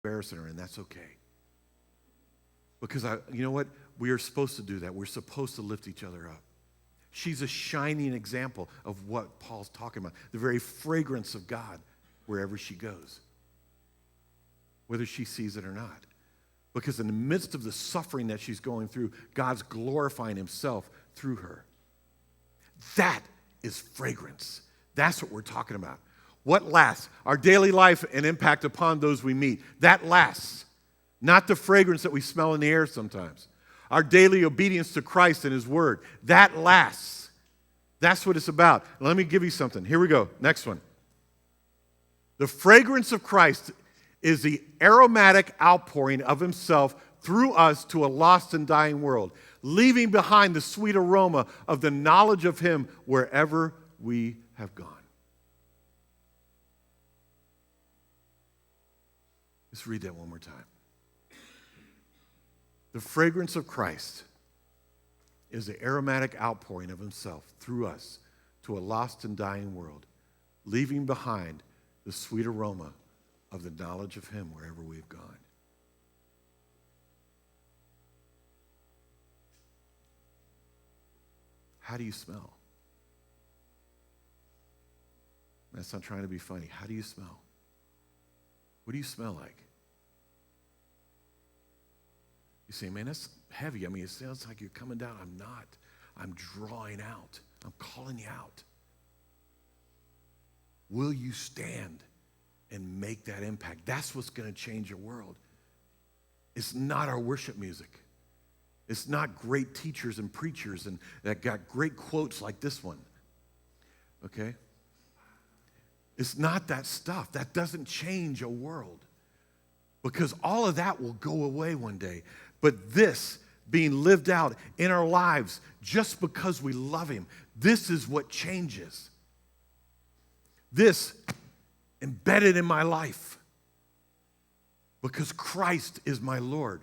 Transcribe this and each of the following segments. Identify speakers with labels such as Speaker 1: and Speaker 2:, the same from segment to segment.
Speaker 1: embarrassing her, and that's okay. Because you know what? We are supposed to do that. We're supposed to lift each other up. She's a shining example of what Paul's talking about, the very fragrance of God wherever she goes, whether she sees it or not. Because in the midst of the suffering that she's going through, God's glorifying himself through her. That is fragrance. That's what we're talking about. What lasts? Our daily life and impact upon those we meet. That lasts. Not the fragrance that we smell in the air sometimes. Our daily obedience to Christ and his word. That lasts. That's what it's about. Let me give you something. Here we go. Next one. The fragrance of Christ is the aromatic outpouring of himself through us to a lost and dying world, leaving behind the sweet aroma of the knowledge of him wherever we have gone. Let's read that one more time. The fragrance of Christ is the aromatic outpouring of himself through us to a lost and dying world, leaving behind the sweet aroma of the knowledge of him wherever we've gone. How do you smell? That's not trying to be funny. How do you smell? What do you smell like? You say, man, that's heavy. I mean, it sounds like you're coming down. I'm not. I'm drawing out. I'm calling you out. Will you stand and make that impact? That's what's going to change your world. It's not our worship music. It's not great teachers and preachers and that got great quotes like this one. Okay? It's not that stuff. That doesn't change a world. Because all of that will go away one day. But this being lived out in our lives just because we love him, this is what changes. This embedded in my life because Christ is my Lord.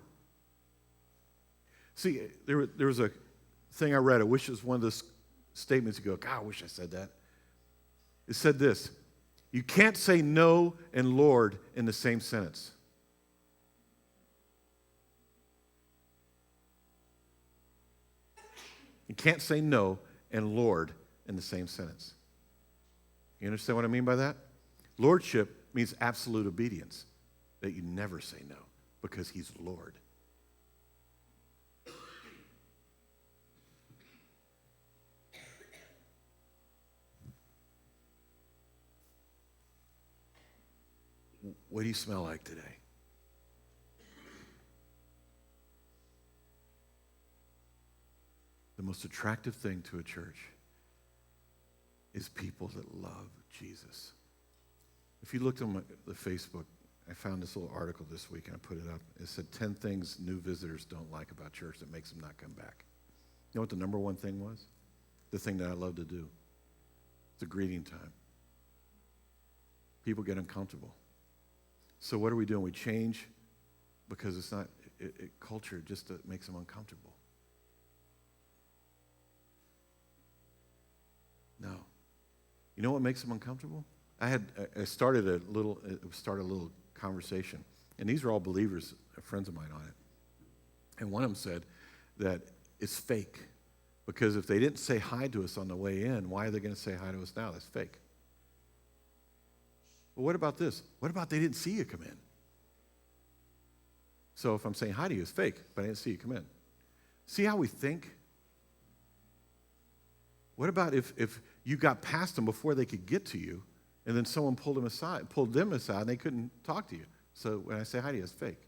Speaker 1: See, there was a thing I read. I wish it was one of those statements you go, God, I wish I said that. It said this: you can't say no and Lord in the same sentence. You can't say no and Lord in the same sentence. You understand what I mean by that? Lordship means absolute obedience, that you never say no because he's Lord. What do you smell like today? The most attractive thing to a church is people that love Jesus. If you looked on the Facebook, I found this little article this week and I put it up. It said 10 things new visitors don't like about church that makes them not come back. You know what the number one thing was? The thing that I love to do. It's a greeting time. People get uncomfortable. So what are we doing? We change because it's not, culture just makes them uncomfortable. No. You know what makes them uncomfortable? I started a little conversation, and these are all believers, friends of mine on it. And one of them said that it's fake, because if they didn't say hi to us on the way in, why are they going to say hi to us now? That's fake. Well, what about this? What about they didn't see you come in? So if I'm saying hi to you, it's fake, but I didn't see you come in. See how we think? What about if you got past them before they could get to you, and then someone pulled them aside, and they couldn't talk to you? So when I say hi to you, it's fake.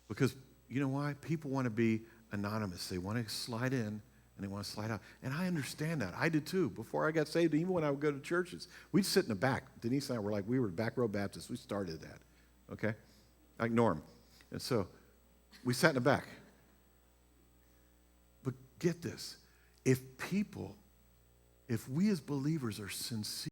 Speaker 1: Because you know why? People want to be anonymous. They want to slide in, and they want to slide out. And I understand that. I did too. Before I got saved, even when I would go to churches, we'd sit in the back. Denise and I we were back row Baptists. We started that, okay? Like Norm. And so we sat in the back. But get this. If we as believers are sincere,